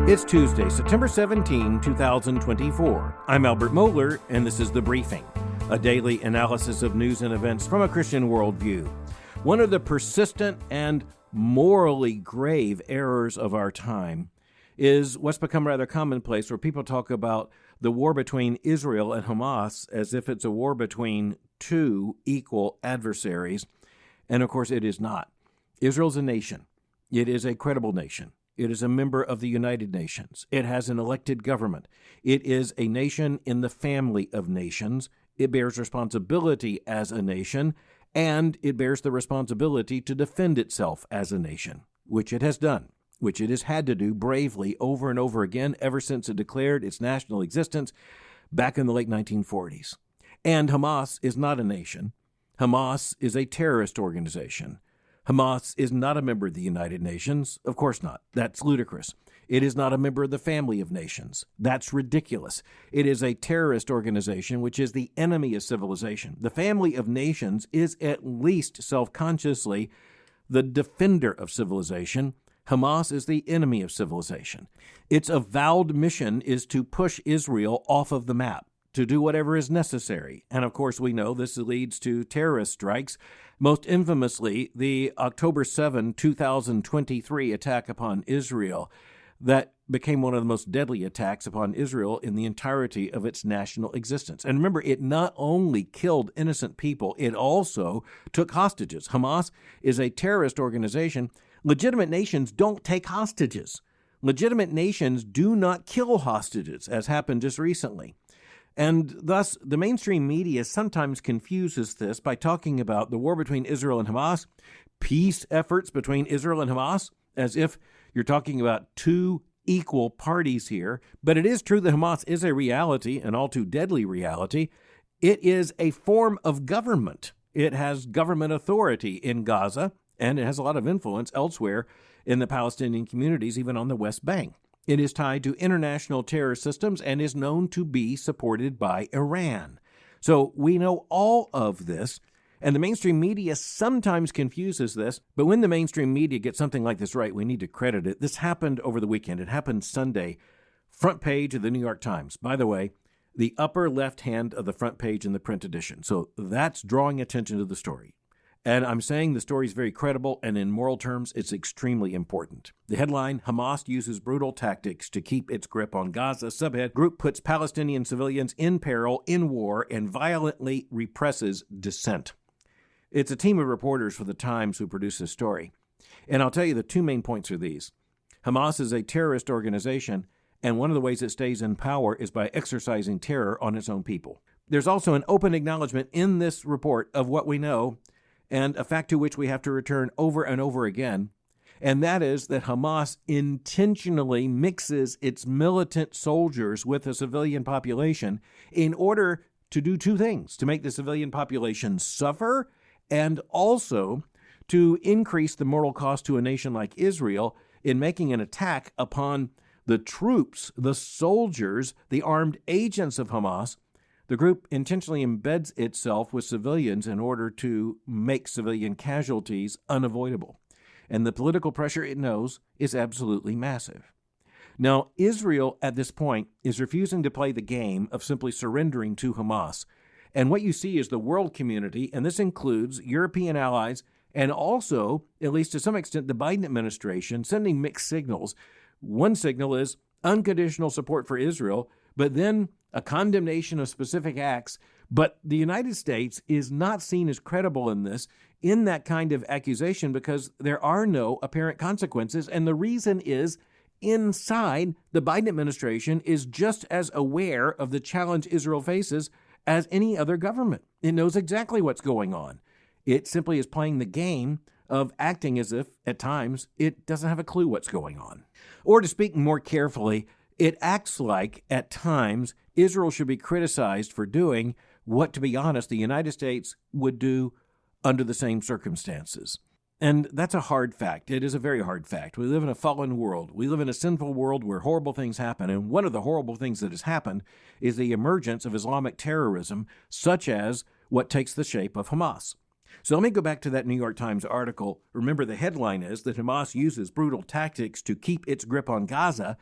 It's Tuesday, September 17, 2024. I'm Albert Mohler, and this is The Briefing, a daily analysis of news and events from a Christian worldview. One of the persistent and morally grave errors of our time is what's become rather commonplace, where people talk about the war between Israel and Hamas as if it's a war between two equal adversaries. And of course, it is not. Israel's a nation. It is a credible nation. It is a member of the United Nations. It has an elected government. It is a nation in the family of nations. It bears responsibility as a nation, and it bears the responsibility to defend itself as a nation, which it has done, which it has had to do bravely over and over again ever since it declared its national existence back in the late 1940s. And Hamas is not a nation. Hamas is a terrorist organization. Hamas is not a member of the United Nations. Of course not. That's ludicrous. It is not a member of the family of nations. That's ridiculous. It is a terrorist organization, which is the enemy of civilization. The family of nations is at least self-consciously the defender of civilization. Hamas is the enemy of civilization. Its avowed mission is to push Israel off of the map, to do whatever is necessary. And of course, we know this leads to terrorist strikes, most infamously the October 7, 2023 attack upon Israel that became one of the most deadly attacks upon Israel in the entirety of its national existence. And remember, it not only killed innocent people, it also took hostages. Hamas is a terrorist organization. Legitimate nations don't take hostages. Legitimate nations do not kill hostages, as happened just recently. And thus, the mainstream media sometimes confuses this by talking about the war between Israel and Hamas, peace efforts between Israel and Hamas, as if you're talking about two equal parties here. But it is true that Hamas is a reality, an all too deadly reality. It is a form of government. It has government authority in Gaza, and it has a lot of influence elsewhere in the Palestinian communities, even on the West Bank. It is tied to international terror systems and is known to be supported by Iran. So we know all of this, and the mainstream media sometimes confuses this, but when the mainstream media gets something like this right, we need to credit it. This happened over the weekend. It happened Sunday, front page of the New York Times. By the way, the upper left hand of the front page in the print edition. So that's drawing attention to the story. And I'm saying the story is very credible, and in moral terms, it's extremely important. The headline, Hamas uses brutal tactics to keep its grip on Gaza. Subhead, group puts Palestinian civilians in peril in war and violently represses dissent. It's a team of reporters for the Times who produced this story. And I'll tell you the two main points are these. Hamas is a terrorist organization, and one of the ways it stays in power is by exercising terror on its own people. There's also an open acknowledgement in this report of what we know, and a fact to which we have to return over and over again, and that is that Hamas intentionally mixes its militant soldiers with the civilian population in order to do two things: to make the civilian population suffer and also to increase the moral cost to a nation like Israel in making an attack upon the troops, the soldiers, the armed agents of Hamas. The group intentionally embeds itself with civilians in order to make civilian casualties unavoidable. And the political pressure it knows is absolutely massive. Now, Israel at this point is refusing to play the game of simply surrendering to Hamas. And what you see is the world community, and this includes European allies and also, at least to some extent, the Biden administration, sending mixed signals. One signal is unconditional support for Israel, but then a condemnation of specific acts. But the United States is not seen as credible in this, in that kind of accusation, because there are no apparent consequences. And the reason is inside the Biden administration is just as aware of the challenge Israel faces as any other government. It knows exactly what's going on. It simply is playing the game of acting as if, at times, it doesn't have a clue what's going on. Or to speak more carefully, it acts like, at times, Israel should be criticized for doing what, to be honest, the United States would do under the same circumstances. And that's a hard fact. It is a very hard fact. We live in a fallen world. We live in a sinful world where horrible things happen. And one of the horrible things that has happened is the emergence of Islamic terrorism, such as what takes the shape of Hamas. So let me go back to that New York Times article. Remember, the headline is that Hamas uses brutal tactics to keep its grip on Gaza.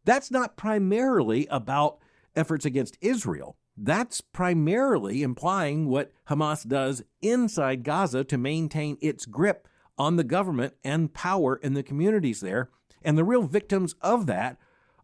that's not primarily about efforts against Israel. That's primarily implying what Hamas does inside Gaza to maintain its grip on the government and power in the communities there. And the real victims of that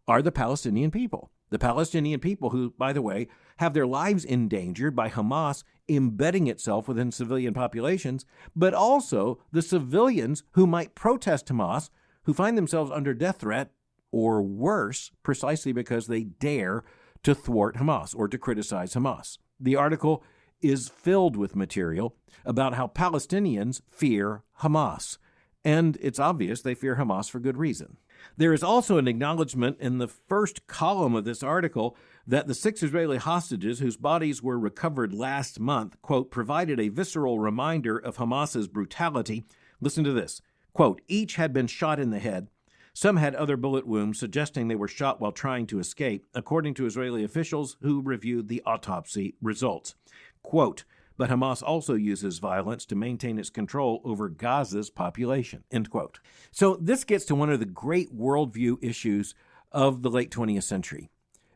are the Palestinian people. The Palestinian people who, by the way, have their lives endangered by Hamas embedding itself within civilian populations, but also the civilians who might protest Hamas, who find themselves under death threat or worse, precisely because they dare to thwart Hamas or to criticize Hamas. The article is filled with material about how Palestinians fear Hamas, and it's obvious they fear Hamas for good reason. There is also an acknowledgement in the first column of this article that the 6 Israeli hostages whose bodies were recovered last month, quote, provided a visceral reminder of Hamas's brutality. Listen to this, quote, each had been shot in the head. Some had other bullet wounds, suggesting they were shot while trying to escape, according to Israeli officials who reviewed the autopsy results. Quote, but Hamas also uses violence to maintain its control over Gaza's population, end quote. So this gets to one of the great worldview issues of the late 20th century.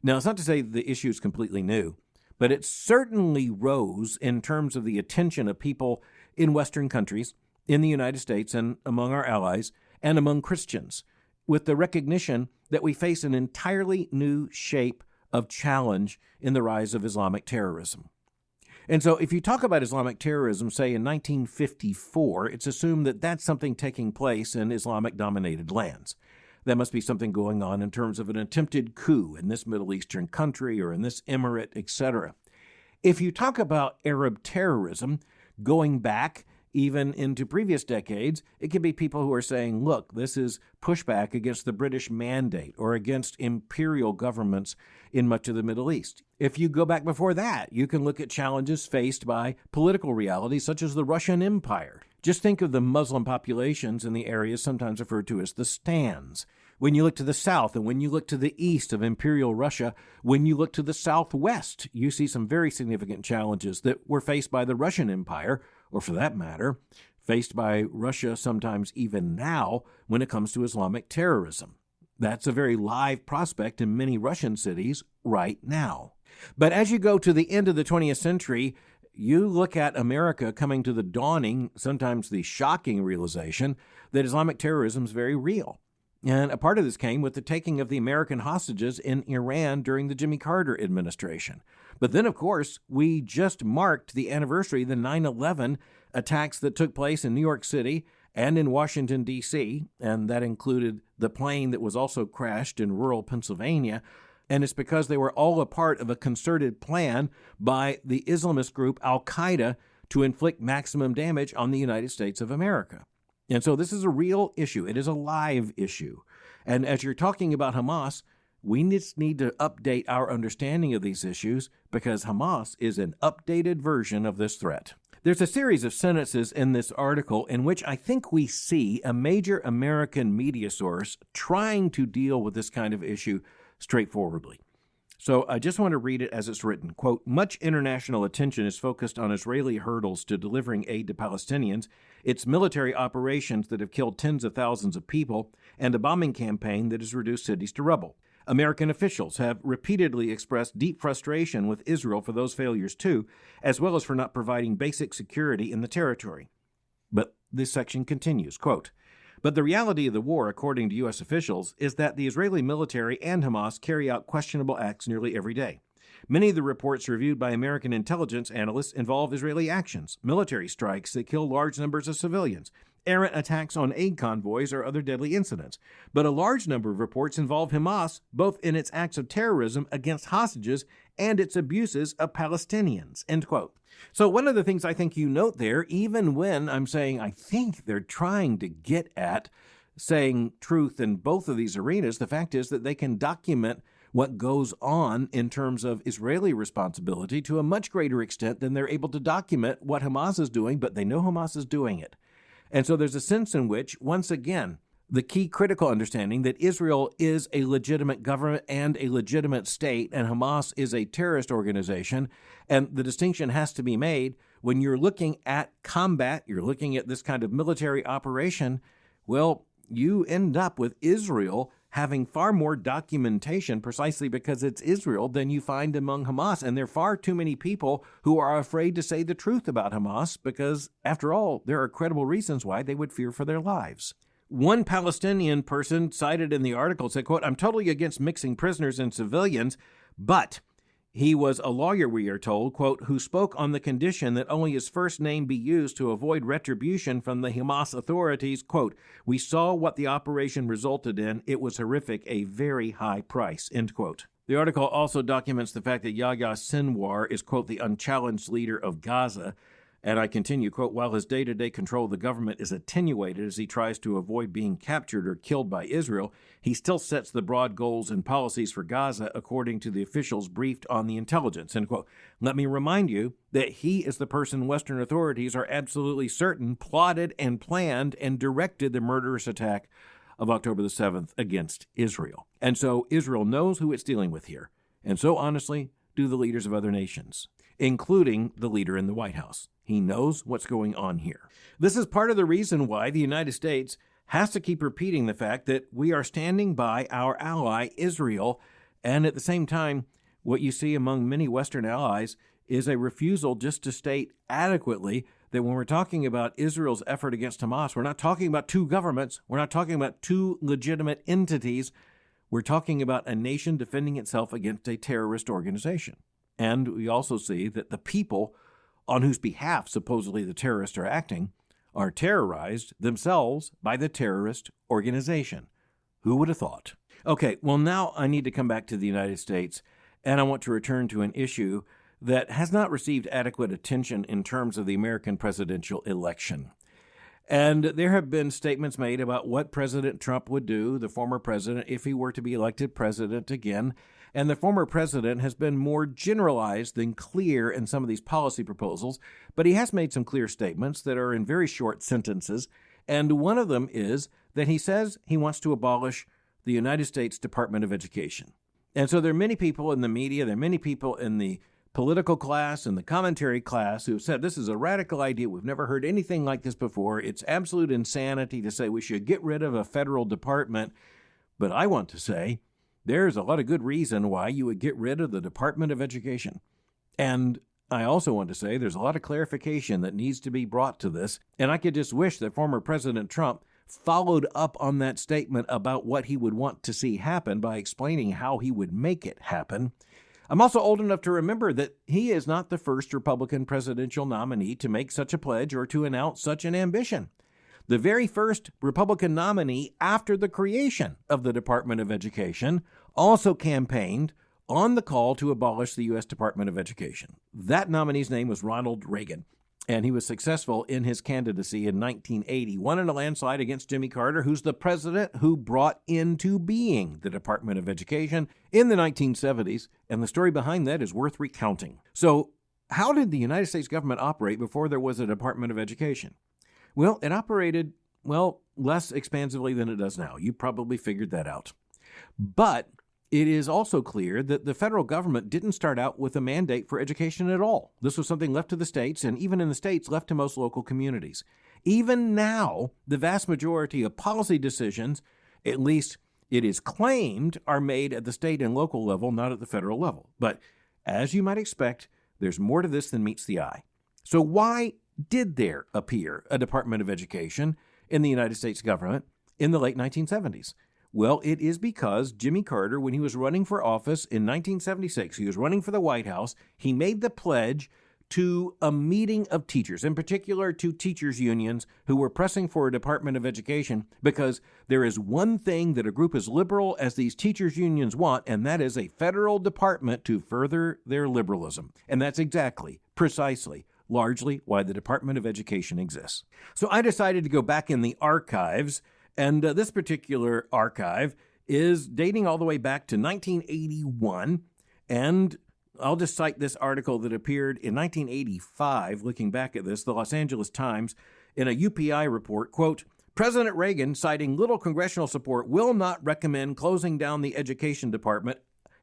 Now, it's not to say the issue is completely new, but it certainly rose in terms of the attention of people in Western countries, in the United States and among our allies, and among Christians, with the recognition that we face an entirely new shape of challenge in the rise of Islamic terrorism. And so if you talk about Islamic terrorism, say in 1954, it's assumed that that's something taking place in Islamic-dominated lands. That must be something going on in terms of an attempted coup in this Middle Eastern country or in this emirate, etc. If you talk about Arab terrorism, going back even into previous decades, it can be people who are saying, look, this is pushback against the British mandate or against imperial governments in much of the Middle East. If you go back before that, you can look at challenges faced by political realities such as the Russian Empire. Just think of the Muslim populations in the areas sometimes referred to as the stands. When you look to the south and when you look to the east of Imperial Russia, when you look to the southwest, you see some very significant challenges that were faced by the Russian Empire, or for that matter, faced by Russia sometimes even now when it comes to Islamic terrorism. That's a very live prospect in many Russian cities right now. But as you go to the end of the 20th century, you look at America coming to the dawning, sometimes the shocking realization that Islamic terrorism is very real. And a part of this came with the taking of the American hostages in Iran during the Jimmy Carter administration. But then, of course, we just marked the anniversary of the 9/11 attacks that took place in New York City and in Washington, D.C., and that included the plane that was also crashed in rural Pennsylvania. And it's because they were all a part of a concerted plan by the Islamist group Al-Qaeda to inflict maximum damage on the United States of America. And so this is a real issue. It is a live issue. And as you're talking about Hamas, we just need to update our understanding of these issues because Hamas is an updated version of this threat. There's a series of sentences in this article in which I think we see a major American media source trying to deal with this kind of issue straightforwardly. So I just want to read it as it's written. Quote, much international attention is focused on Israeli hurdles to delivering aid to Palestinians, its military operations that have killed tens of thousands of people, and a bombing campaign that has reduced cities to rubble. American officials have repeatedly expressed deep frustration with Israel for those failures too, as well as for not providing basic security in the territory. But this section continues, quote, but the reality of the war, according to U.S. officials, is that the Israeli military and Hamas carry out questionable acts nearly every day. Many of the reports reviewed by American intelligence analysts involve Israeli actions, military strikes that kill large numbers of civilians, errant attacks on aid convoys, or other deadly incidents. But a large number of reports involve Hamas, both in its acts of terrorism against hostages and its abuses of Palestinians, end quote. So one of the things I think you note there, even when I'm saying I think they're trying to get at saying truth in both of these arenas, the fact is that they can document what goes on in terms of Israeli responsibility to a much greater extent than they're able to document what Hamas is doing, but they know Hamas is doing it. And so there's a sense in which, once again, the key critical understanding that Israel is a legitimate government and a legitimate state, and Hamas is a terrorist organization, and the distinction has to be made when you're looking at combat, you're looking at this kind of military operation, well, you end up with Israel having far more documentation precisely because it's Israel than you find among Hamas. And there are far too many people who are afraid to say the truth about Hamas because, after all, there are credible reasons why they would fear for their lives. One Palestinian person cited in the article said, quote, "I'm totally against mixing prisoners and civilians, but he was a lawyer, we are told, quote, who spoke on the condition that only his first name be used to avoid retribution from the Hamas authorities. Quote, we saw what the operation resulted in. It was horrific, a very high price," end quote. The article also documents the fact that Yahya Sinwar is, quote, the unchallenged leader of Gaza. And I continue, quote, "While his day-to-day control of the government is attenuated as he tries to avoid being captured or killed by Israel, he still sets the broad goals and policies for Gaza according to the officials briefed on the intelligence," end quote. Let me remind you that he is the person Western authorities are absolutely certain plotted and planned and directed the murderous attack of October the 7th against Israel. And so Israel knows who it's dealing with here. And so, honestly, do the leaders of other nations, including the leader in the White House. He knows what's going on here. This is part of the reason why the United States has to keep repeating the fact that we are standing by our ally, Israel, and at the same time, what you see among many Western allies is a refusal just to state adequately that when we're talking about Israel's effort against Hamas, we're not talking about two governments, we're not talking about two legitimate entities, we're talking about a nation defending itself against a terrorist organization. And we also see that the people on whose behalf supposedly the terrorists are acting are terrorized themselves by the terrorist organization. Who would have thought? Okay, well, now I need to come back to the United States, and I want to return to an issue that has not received adequate attention in terms of the American presidential election. And there have been statements made about what President Trump would do, the former president, if he were to be elected president again. And the former president has been more generalized than clear in some of these policy proposals, but he has made some clear statements that are in very short sentences. And one of them is that he says he wants to abolish the United States Department of Education. And so there are many people in the media, there are many people in the political class and the commentary class who have said this is a radical idea. We've never heard anything like this before. It's absolute insanity to say we should get rid of a federal department. But I want to say there's a lot of good reason why you would get rid of the Department of Education. And I also want to say there's a lot of clarification that needs to be brought to this. And I could just wish that former President Trump followed up on that statement about what he would want to see happen by explaining how he would make it happen. I'm also old enough to remember that he is not the first Republican presidential nominee to make such a pledge or to announce such an ambition. The very first Republican nominee after the creation of the Department of Education also campaigned on the call to abolish the U.S. Department of Education. That nominee's name was Ronald Reagan, and he was successful in his candidacy in 1980, won in a landslide against Jimmy Carter, who's the president who brought into being the Department of Education in the 1970s, and the story behind that is worth recounting. So, how did the United States government operate before there was a Department of Education? Well, it operated, less expansively than it does now. You probably figured that out. But it is also clear that the federal government didn't start out with a mandate for education at all. This was something left to the states, and even in the states, left to most local communities. Even now, the vast majority of policy decisions, at least it is claimed, are made at the state and local level, not at the federal level. But as you might expect, there's more to this than meets the eye. So why did there appear a Department of Education in the United States government in the late 1970s? Well, it is because Jimmy Carter, when he was running for office in 1976, he was running for the White House, he made the pledge to a meeting of teachers, in particular to teachers' unions who were pressing for a Department of Education, because there is one thing that a group as liberal as these teachers' unions want, and that is a federal department to further their liberalism. And that's precisely, largely why the Department of Education exists. So I decided to go back in the archives, and this particular archive is dating all the way back to 1981, and I'll just cite this article that appeared in 1985, looking back at this, the Los Angeles Times, in a UPI report, quote, President Reagan, citing little congressional support, will not recommend closing down the education department.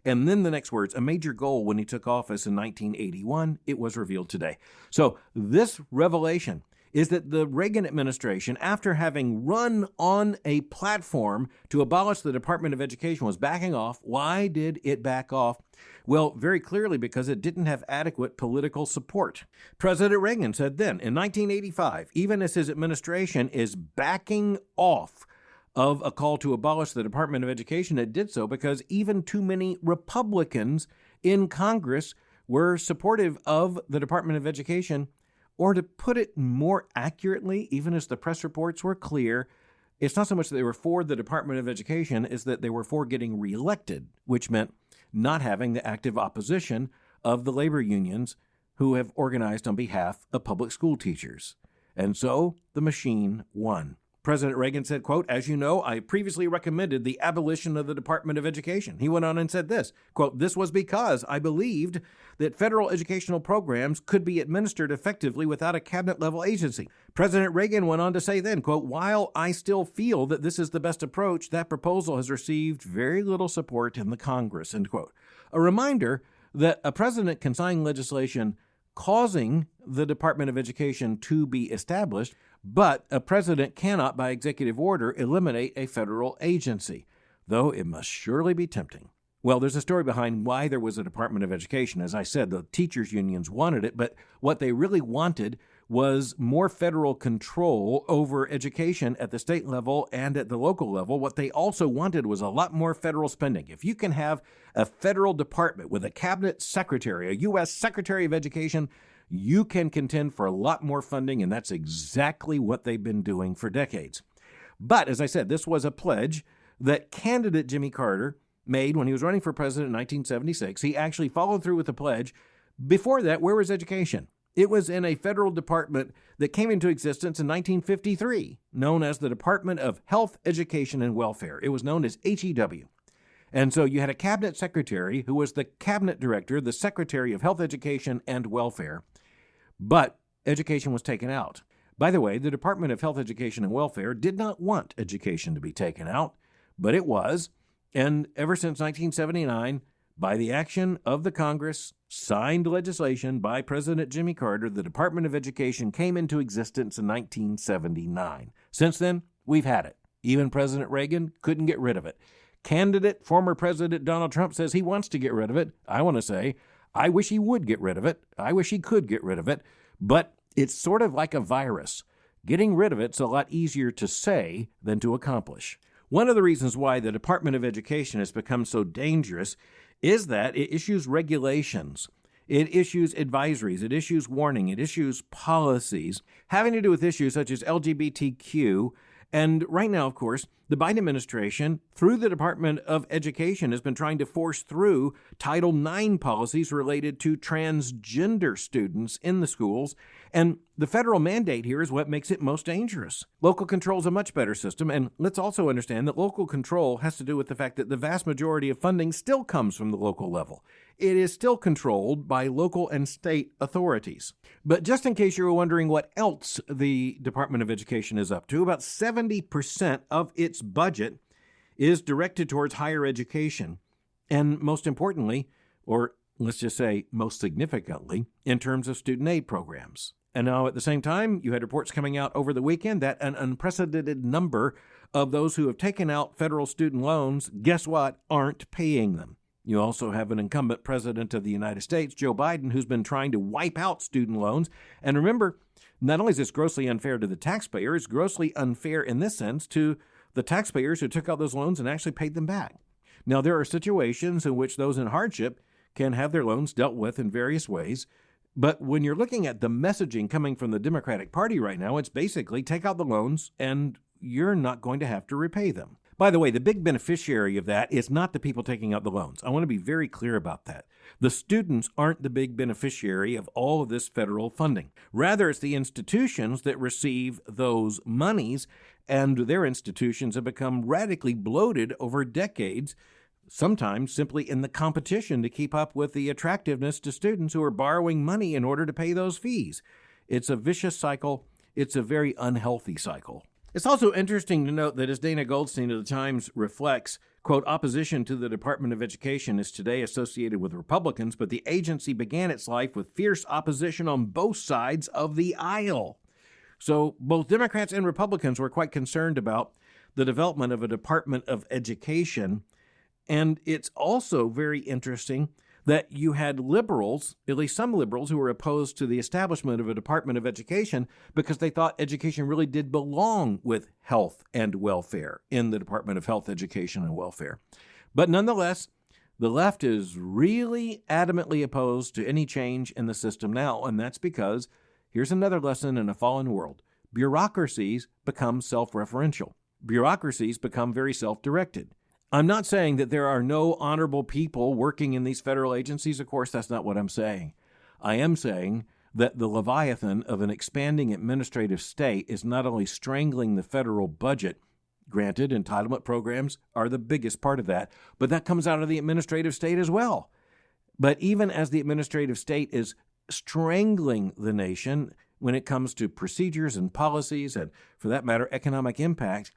And then the next words, a major goal when he took office in 1981, it was revealed today. So this revelation is that the Reagan administration, after having run on a platform to abolish the Department of Education, was backing off. Why did it back off? Well, very clearly because it didn't have adequate political support. President Reagan said then, in 1985, even as his administration is backing off of a call to abolish the Department of Education, it did so because even too many Republicans in Congress were supportive of the Department of Education. Or to put it more accurately, even as the press reports were clear, it's not so much that they were for the Department of Education as that they were for getting reelected, which meant not having the active opposition of the labor unions who have organized on behalf of public school teachers. And so the machine won. President Reagan said, quote, "As you know, I previously recommended the abolition of the Department of Education." He went on and said this, quote, "This was because I believed that federal educational programs could be administered effectively without a cabinet-level agency." President Reagan went on to say then, quote, "While I still feel that this is the best approach, that proposal has received very little support in the Congress," end quote. A reminder that a president can sign legislation causing the Department of Education to be established, but a president cannot, by executive order, eliminate a federal agency, though it must surely be tempting. Well, there's a story behind why there was a Department of Education. As I said, the teachers' unions wanted it, but what they really wanted was more federal control over education at the state level and at the local level. What they also wanted was a lot more federal spending. If you can have a federal department with a cabinet secretary, a U.S. Secretary of Education, you can contend for a lot more funding, and that's exactly what they've been doing for decades. But, as I said, this was a pledge that candidate Jimmy Carter made when he was running for president in 1976. He actually followed through with the pledge. Before that, where was education? It was in a federal department that came into existence in 1953, known as the Department of Health, Education, and Welfare. It was known as HEW. And so you had a cabinet secretary who was the cabinet director, the Secretary of Health, Education, and Welfare. But education was taken out. By the way, the Department of Health, Education, and Welfare did not want education to be taken out, but it was. And ever since 1979, by the action of the Congress, signed legislation by President Jimmy Carter, the Department of Education came into existence in 1979. Since then, we've had it. Even President Reagan couldn't get rid of it. Former President Donald Trump says he wants to get rid of it. I want to say, I wish he would get rid of it. I wish he could get rid of it. But it's sort of like a virus. Getting rid of it's a lot easier to say than to accomplish. One of the reasons why the Department of Education has become so dangerous is that it issues regulations. It issues advisories. It issues warning. It issues policies having to do with issues such as LGBTQ. And right now, of course, the Biden administration, through the Department of Education, has been trying to force through Title IX policies related to transgender students in the schools. And the federal mandate here is what makes it most dangerous. Local control is a much better system. And let's also understand that local control has to do with the fact that the vast majority of funding still comes from the local level. It is still controlled by local and state authorities. But just in case you were wondering what else the Department of Education is up to, about 70% of its budget is directed towards higher education. And most importantly, or let's just say most significantly, in terms of student aid programs. And now at the same time, you had reports coming out over the weekend that an unprecedented number of those who have taken out federal student loans, guess what, aren't paying them. You also have an incumbent president of the United States, Joe Biden, who's been trying to wipe out student loans. And remember, not only is this grossly unfair to the taxpayer, it's grossly unfair in this sense to the taxpayers who took out those loans and actually paid them back. Now, there are situations in which those in hardship can have their loans dealt with in various ways. But when you're looking at the messaging coming from the Democratic Party right now, it's basically take out the loans and you're not going to have to repay them. By the way, the big beneficiary of that is not the people taking out the loans. I want to be very clear about that. The students aren't the big beneficiary of all of this federal funding. Rather, it's the institutions that receive those monies, and their institutions have become radically bloated over decades, sometimes simply in the competition to keep up with the attractiveness to students who are borrowing money in order to pay those fees. It's a vicious cycle. It's a very unhealthy cycle. It's also interesting to note that as Dana Goldstein of the Times reflects, quote, opposition to the Department of Education is today associated with Republicans, but the agency began its life with fierce opposition on both sides of the aisle. So both Democrats and Republicans were quite concerned about the development of a Department of Education. And it's also very interesting that you had liberals, at least some liberals, who were opposed to the establishment of a Department of Education because they thought education really did belong with health and welfare in the Department of Health, Education, and Welfare. But nonetheless, the left is really adamantly opposed to any change in the system now, and that's because here's another lesson in a fallen world. Bureaucracies become self-referential. Bureaucracies become very self-directed. I'm not saying that there are no honorable people working in these federal agencies. Of course, that's not what I'm saying. I am saying that the Leviathan of an expanding administrative state is not only strangling the federal budget. Granted, entitlement programs are the biggest part of that, but that comes out of the administrative state as well. But even as the administrative state is strangling the nation when it comes to procedures and policies and, for that matter, economic impact,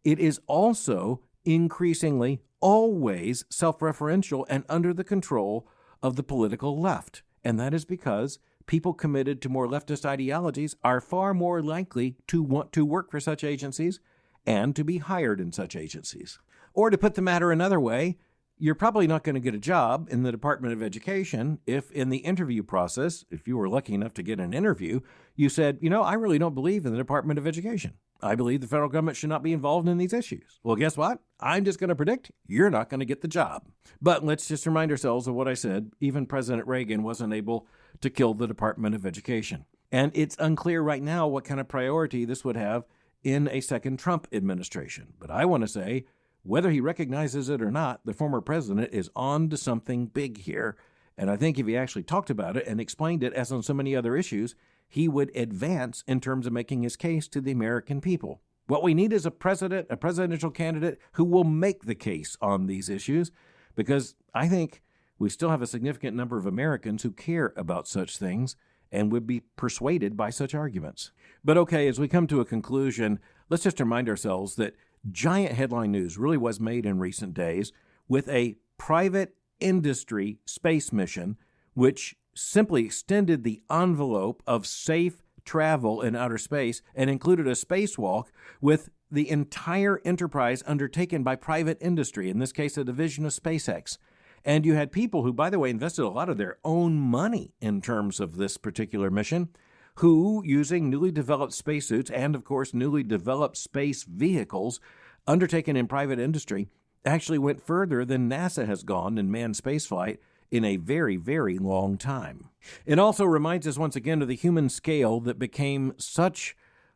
it is also increasingly always self-referential and under the control of the political left. And that is because people committed to more leftist ideologies are far more likely to want to work for such agencies and to be hired in such agencies. Or to put the matter another way, you're probably not going to get a job in the Department of Education if in the interview process, if you were lucky enough to get an interview, you said, I really don't believe in the Department of Education. I believe the federal government should not be involved in these issues. Well, guess what? I'm just going to predict you're not going to get the job. But let's just remind ourselves of what I said. Even President Reagan wasn't able to kill the Department of Education. And it's unclear right now what kind of priority this would have in a second Trump administration. But I want to say, whether he recognizes it or not, the former president is on to something big here. And I think if he actually talked about it and explained it, as on so many other issues, he would advance in terms of making his case to the American people. What we need is a presidential candidate who will make the case on these issues, because I think we still have a significant number of Americans who care about such things and would be persuaded by such arguments. But okay, as we come to a conclusion, let's just remind ourselves that giant headline news really was made in recent days with a private industry space mission which simply extended the envelope of safe travel in outer space and included a spacewalk with the entire enterprise undertaken by private industry, in this case a division of SpaceX. And you had people who, by the way, invested a lot of their own money in terms of this particular mission, who, using newly developed spacesuits and, of course, newly developed space vehicles undertaken in private industry, actually went further than NASA has gone in manned spaceflight in a very, very long time. It also reminds us once again of the human scale that became such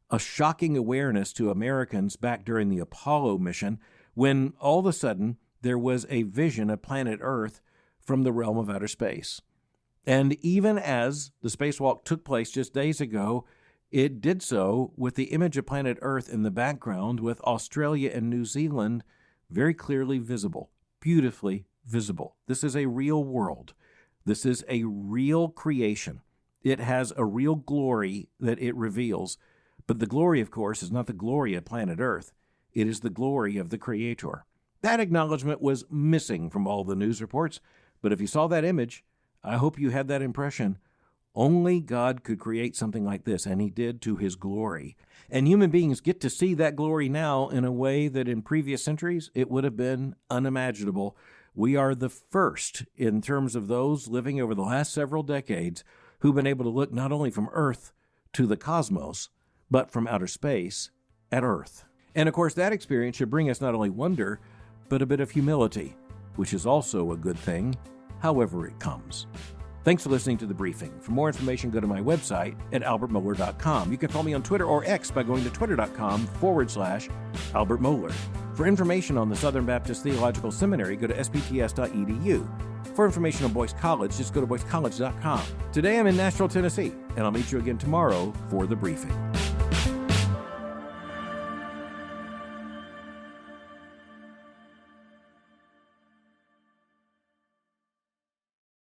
a shocking awareness to Americans back during the Apollo mission, when all of a sudden there was a vision of planet Earth from the realm of outer space. And even as the spacewalk took place just days ago, it did so with the image of planet Earth in the background, with Australia and New Zealand very clearly visible, beautifully visible. This is a real world. This is a real creation. It has a real glory that it reveals. But the glory, of course, is not the glory of planet Earth. It is the glory of the Creator. That acknowledgement was missing from all the news reports. But if you saw that image, I hope you had that impression. Only God could create something like this, and He did to His glory. And human beings get to see that glory now in a way that in previous centuries it would have been unimaginable. We are the first in terms of those living over the last several decades who've been able to look not only from Earth to the cosmos, but from outer space at Earth. And of course, that experience should bring us not only wonder, but a bit of humility, which is also a good thing, however it comes. Thanks for listening to The Briefing. For more information, go to my website at albertmohler.com. You can follow me on Twitter or X by going to twitter.com/Albert Mohler. For information on the Southern Baptist Theological Seminary, go to spts.edu. For information on Boyce College, just go to boycecollege.com. Today I'm in Nashville, Tennessee, and I'll meet you again tomorrow for The Briefing.